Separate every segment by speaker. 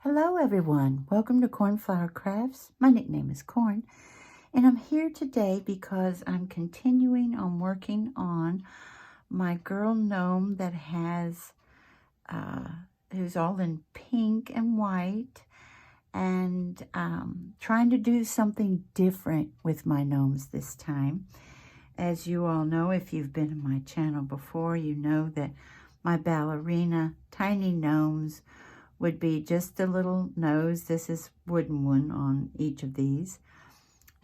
Speaker 1: Hello everyone, welcome to Cornflower Crafts. My nickname is Corn, and I'm here today because I'm continuing on working on my girl gnome that has, who's all in pink and white, and trying to do something different with my gnomes this time. As you all know, if you've been in my channel before, you know that my ballerina tiny gnomes would be just a little nose. This is wooden one on each of these.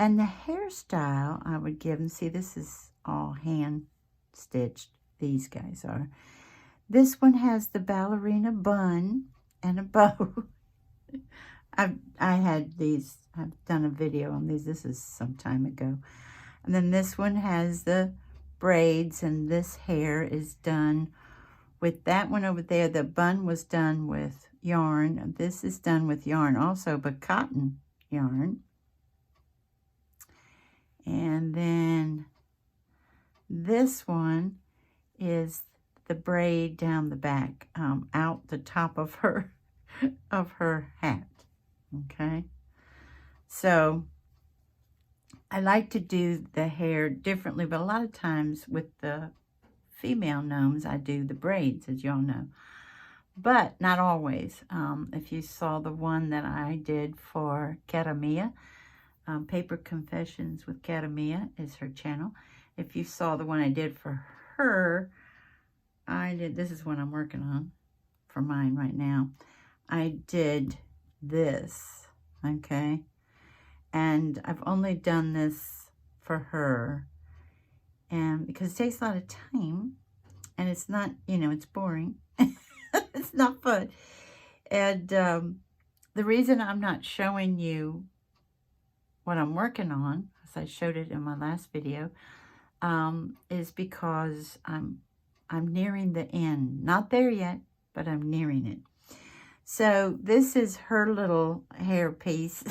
Speaker 1: And the hairstyle I would give them, see, this is all hand stitched. These guys are. This one has the ballerina bun and a bow. I had these, I've done a video on these. This is some time ago. And then this one has the braids, and this hair is done with that one over there. The bun was done with yarn. This is done with yarn also, but cotton yarn. And then this one is the braid down the back, out the top of her hat. Okay, so I like to do the hair differently, but a lot of times with the female gnomes, I do the braids, as y'all know, but not always. If you saw the one that I did for Katamia, Paper Confessions with Katamia is her channel. If you saw the one I did for her, this is what I'm working on for mine right now. I did this, okay? And I've only done this for her, and because it takes a lot of time, and it's not, it's boring. It's not fun. And the reason I'm not showing you what I'm working on, as I showed it in my last video, is because I'm nearing the end. Not there yet, but I'm nearing it. So this is her little hair piece.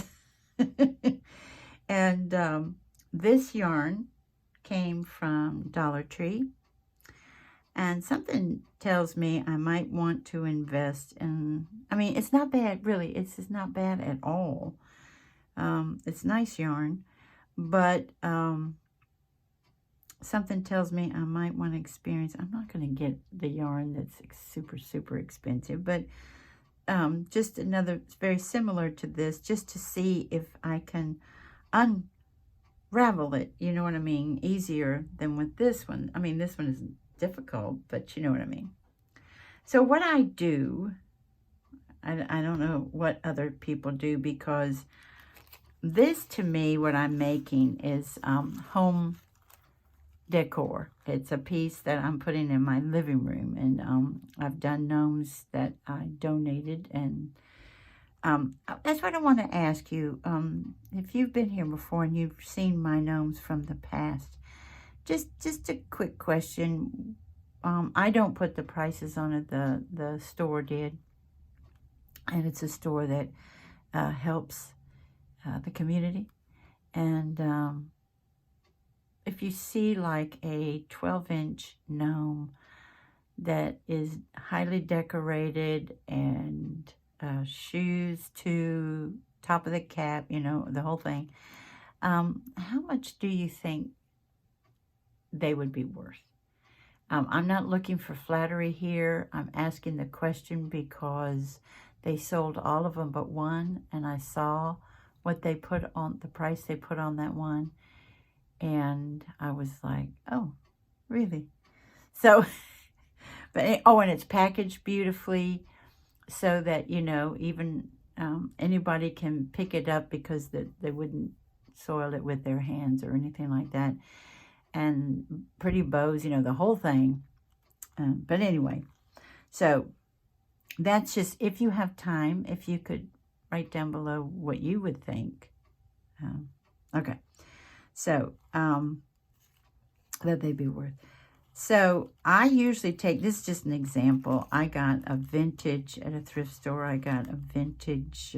Speaker 1: And this yarn came from Dollar Tree. And something tells me I might want to invest in, it's not bad, really. It's just not bad at all. It's nice yarn, but something tells me I might want to experience. I'm not going to get the yarn that's super, super expensive, but just another, very similar to this, just to see if I can unravel it, you know what I mean, easier than with this one. This one isn't difficult, but you know what I mean. So what I do, I don't know what other people do, because this, to me, what I'm making is home decor. It's a piece that I'm putting in my living room, and I've done gnomes that I donated, and that's what I want to ask you. If you've been here before and you've seen my gnomes from the past, just a quick question. I don't put the prices on it. The store did, and it's a store that helps the community. And if you see like a 12-inch gnome that is highly decorated, and shoes to top of the cap, the whole thing, how much do you think they would be worth? I'm not looking for flattery here. I'm asking the question because they sold all of them but one, and I saw what they put on, the price they put on that one, and I was like, oh, really? So, but, oh, and it's packaged beautifully so that, even anybody can pick it up, because they wouldn't soil it with their hands or anything like that. And pretty bows, the whole thing. But anyway, so that's just, if you have time, if you could write down below what you would think. Okay, so that they'd be worth. So I usually take, this is just an example. I got a vintage at a thrift store. I got a vintage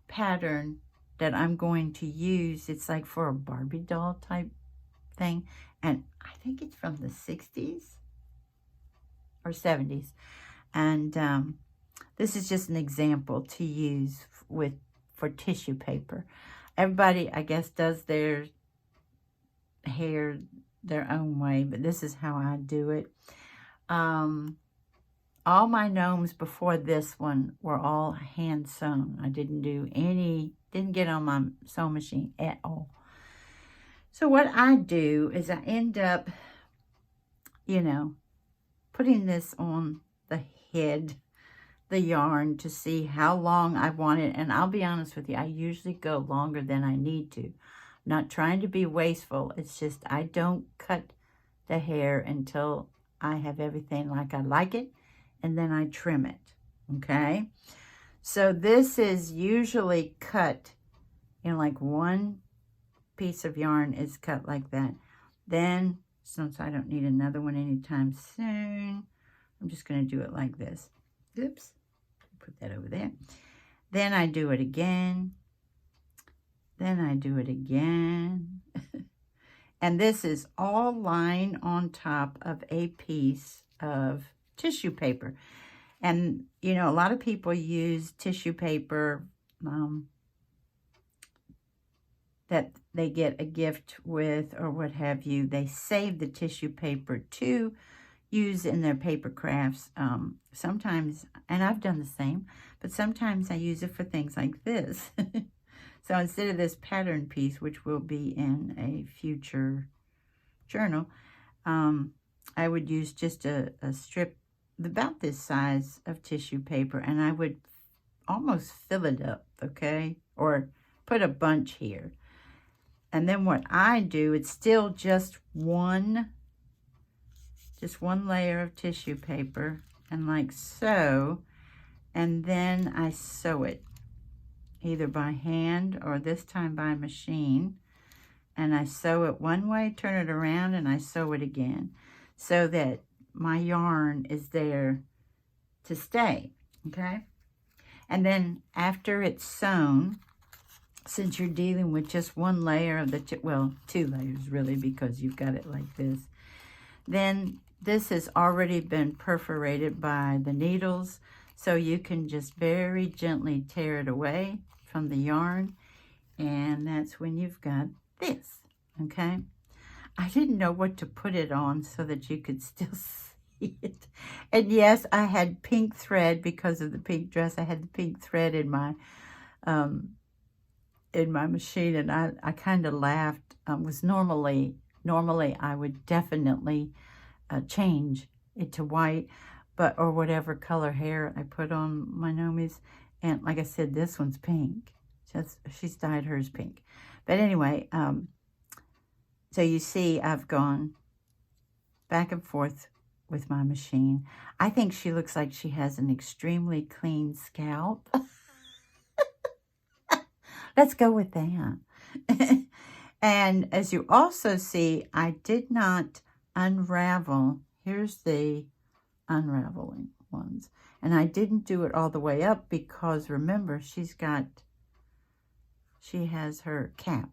Speaker 1: pattern that I'm going to use. It's like for a Barbie doll type thing, and I think it's from the 60s or 70s, and This is just an example to use for tissue paper. Everybody, I guess, does their hair their own way, but this is how I do it. All my gnomes before this one were all hand sewn. I didn't get on my sewing machine at all. So what I do is I end up, putting this on the head, the yarn, to see how long I want it. And I'll be honest with you, I usually go longer than I need to. I'm not trying to be wasteful. It's just I don't cut the hair until I have everything like I like it, and then I trim it, okay? So this is usually cut in like one piece of yarn is cut like that. Then, since I don't need another one anytime soon, I'm just going to do it like this. Oops, put that over there. Then I do it again. Then I do it again. And this is all lying on top of a piece of tissue paper. And, a lot of people use tissue paper that they get a gift with or what have you. They save the tissue paper to use in their paper crafts. Sometimes, and I've done the same, but sometimes I use it for things like this. So instead of this pattern piece, which will be in a future journal, I would use just a strip about this size of tissue paper, and I would almost fill it up, okay? Or put a bunch here. And then what I do, it's still just one layer of tissue paper, and like so, and then I sew it, either by hand or this time by machine. And I sew it one way, turn it around, and I sew it again, so that my yarn is there to stay, okay? And then after it's sewn, since you're dealing with just one layer of the, well, two layers really, because you've got it like this, then this has already been perforated by the needles, so you can just very gently tear it away from the yarn, and that's when you've got this, okay? I didn't know what to put it on so that you could still see it. And yes, I had pink thread because of the pink dress. I had the pink thread in my machine, and I kind of laughed. Was normally I would definitely change it to white, or whatever color hair I put on my Gnomies. And like I said, this one's pink. She's dyed hers pink. But anyway, so you see, I've gone back and forth with my machine. I think she looks like she has an extremely clean scalp. Let's go with that. And as you also see, I did not unravel. Here's the unraveling ones. And I didn't do it all the way up because, remember, she has her cap.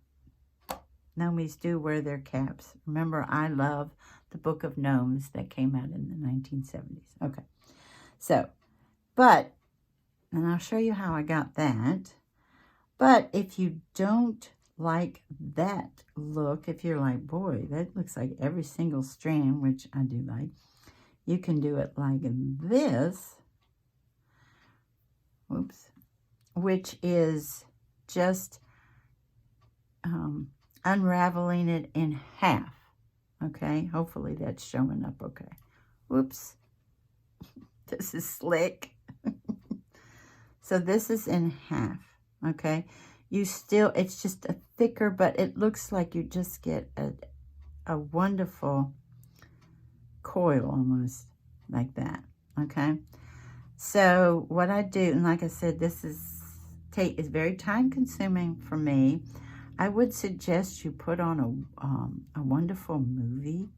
Speaker 1: Gnomies do wear their caps. Remember, I love the Book of Gnomes that came out in the 1970s. Okay. So, and I'll show you how I got that. But if you don't like that look, if you're like, boy, that looks like every single strand, which I do like, you can do it like this. Whoops. Which is just unraveling it in half. Okay, hopefully that's showing up okay. Whoops. This is slick. So this is in half. Okay, it's just a thicker, but it looks like you just get a wonderful coil almost like that. Okay, so what I do, and like I said, this is very time consuming for me. I would suggest you put on a wonderful movie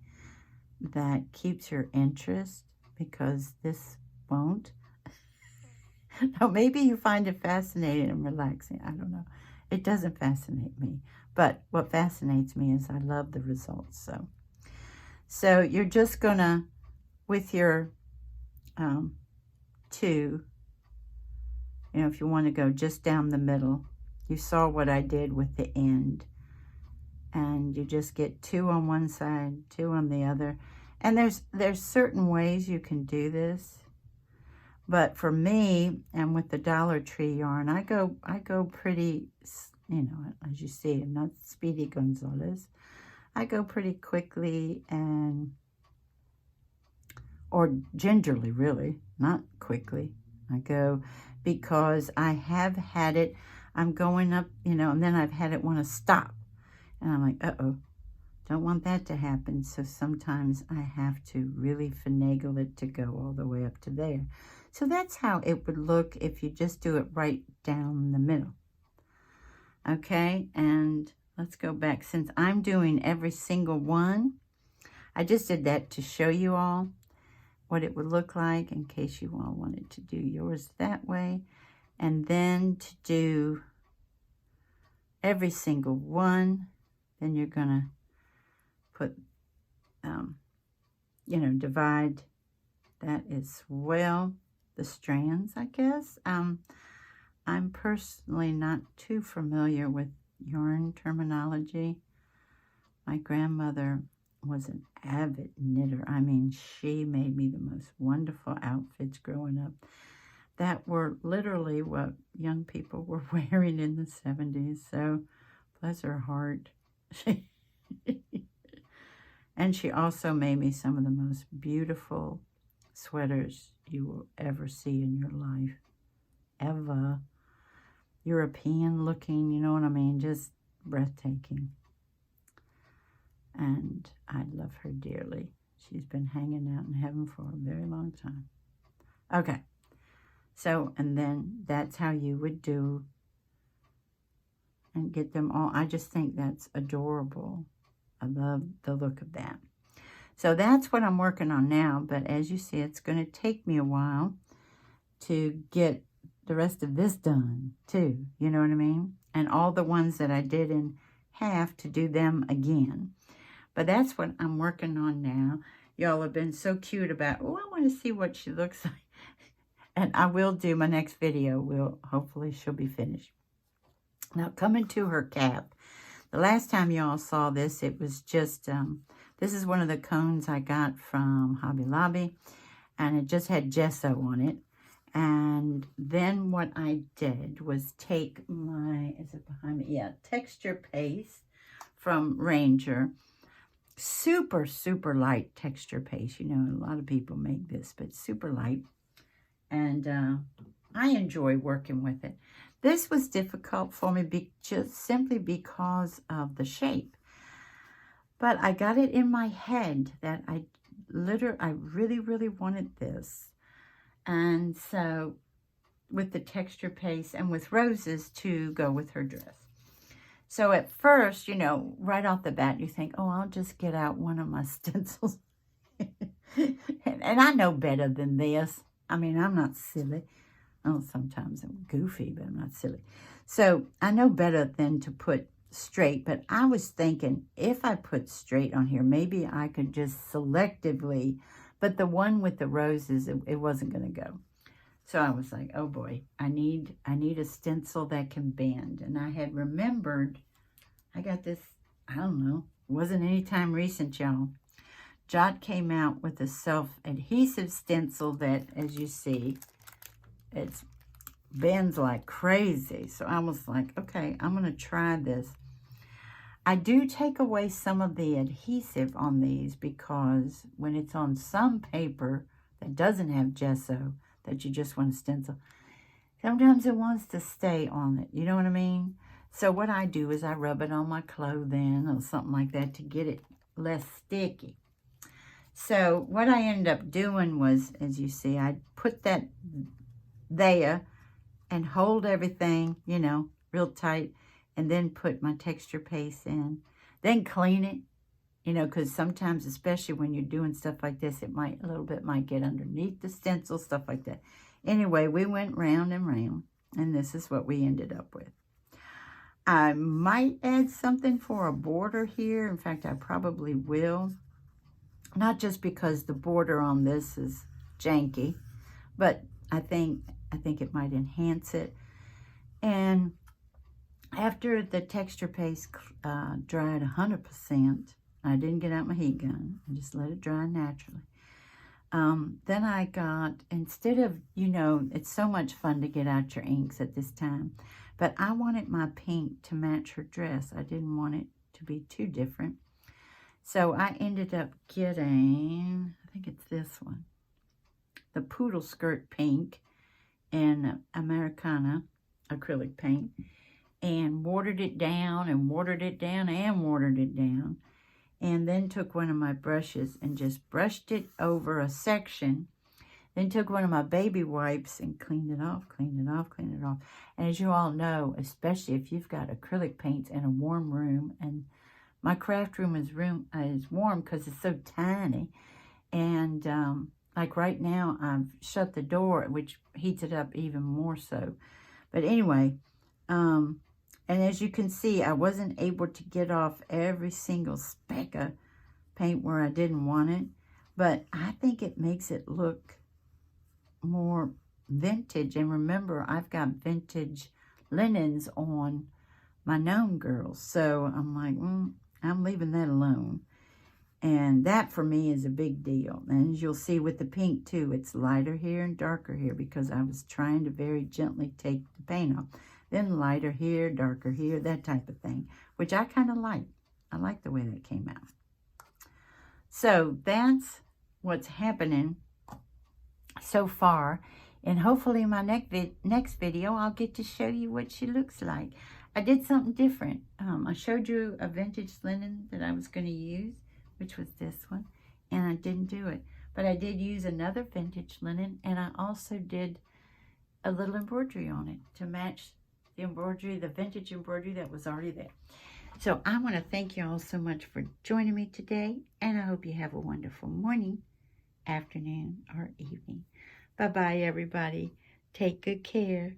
Speaker 1: that keeps your interest, because this won't. Now, maybe you find it fascinating and relaxing. I don't know. It doesn't fascinate me. But what fascinates me is I love the results. So you're just going to, with your 2 You know, if you want to go just down the middle, you saw what I did with the end. And you just get 2 on one side, 2 on the other. And there's certain ways you can do this. But for me, and with the Dollar Tree yarn, I go pretty, you know, as you see, I'm not Speedy Gonzalez. I go pretty quickly or gingerly, really, not quickly. I go because I have had it, I'm going up, you know, and then I've had it want to stop. And I'm like, uh-oh, don't want that to happen. So sometimes I have to really finagle it to go all the way up to there. So that's how it would look if you just do it right down the middle. Okay, and let's go back. Since I'm doing every single one, I just did that to show you all what it would look like in case you all wanted to do yours that way. And then to do every single one, then you're gonna put, you know, divide that as well, the strands, I guess. I'm personally not too familiar with yarn terminology. My grandmother was an avid knitter. I mean, she made me the most wonderful outfits growing up that were literally what young people were wearing in the 70s. So, bless her heart. And she also made me some of the most beautiful sweaters you will ever see in your life. Ever. European looking, you know what I mean? Just breathtaking. And I love her dearly. She's been hanging out in heaven for a very long time. Okay. So, and then that's how you would do and get them all. I just think that's adorable. I love the look of that. So that's what I'm working on now. But as you see, it's going to take me a while to get the rest of this done too. You know what I mean? And all the ones that I did in half to do them again. But that's what I'm working on now. Y'all have been so cute about, oh, I want to see what she looks like. And I will do my next video. Hopefully she'll be finished. Now, coming to her cap. The last time y'all saw this, it was just, this is one of the cones I got from Hobby Lobby. And it just had gesso on it. And then what I did was take my, is it behind me? Yeah, texture paste from Ranger. Super, super light texture paste. You know, a lot of people make this, but super light. And I enjoy working with it. This was difficult for me just simply because of the shape. But I got it in my head that I really, really wanted this. And so with the texture paste and with roses to go with her dress. So at first, you know, right off the bat, you think, oh, I'll just get out one of my stencils. and I know better than this. I mean, I'm not silly. Oh, sometimes I'm goofy, but I'm not silly. So I know better than to put straight, but I was thinking if I put straight on here, maybe I could just selectively, but the one with the roses, it wasn't going to go. So I was like, oh boy, I need a stencil that can bend. And I had remembered, I got this, I don't know, it wasn't any time recent, y'all. Jot came out with a self-adhesive stencil that, as you see, it bends like crazy. So I was like, okay, I'm going to try this. I do take away some of the adhesive on these because when it's on some paper that doesn't have gesso, that you just want to stencil, sometimes it wants to stay on it. You know what I mean? So what I do is I rub it on my clothing or something like that to get it less sticky. So what I ended up doing was, as you see, I put that there and hold everything, you know, real tight, and then put my texture paste in. Then clean it, you know, because sometimes, especially when you're doing stuff like this, a little bit might get underneath the stencil, stuff like that. Anyway, we went round and round, and this is what we ended up with. I might add something for a border here. In fact, I probably will. Not just because the border on this is janky, but I think I think it might enhance it. And after the texture paste dried 100%, I didn't get out my heat gun. I just let it dry naturally. Then I got, instead of, you know, it's so much fun to get out your inks at this time, but I wanted my pink to match her dress. I didn't want it to be too different. So I ended up getting, I think it's this one, the Poodle Skirt Pink in Americana acrylic paint, and watered it down and watered it down and watered it down. And then took one of my brushes and just brushed it over a section. Then took one of my baby wipes and cleaned it off, cleaned it off, cleaned it off. And as you all know, especially if you've got acrylic paints in a warm room, and my craft room is warm because it's so tiny. And like right now, I've shut the door, which heats it up even more so. But anyway, and as you can see, I wasn't able to get off every single speck of paint where I didn't want it. But I think it makes it look more vintage. And remember, I've got vintage linens on my Gnome girls. So I'm like, I'm leaving that alone. And that for me is a big deal. And as you'll see with the pink too, it's lighter here and darker here because I was trying to very gently take the paint off. Then lighter here, darker here, that type of thing, which I kind of like. I like the way that came out. So that's what's happening so far. And hopefully in my next video, I'll get to show you what she looks like. I did something different. I showed you a vintage linen that I was going to use, which was this one, and I didn't do it. But I did use another vintage linen, and I also did a little embroidery on it to match the embroidery, the vintage embroidery that was already there. So I want to thank you all so much for joining me today, and I hope you have a wonderful morning, afternoon, or evening. Bye-bye, everybody. Take good care.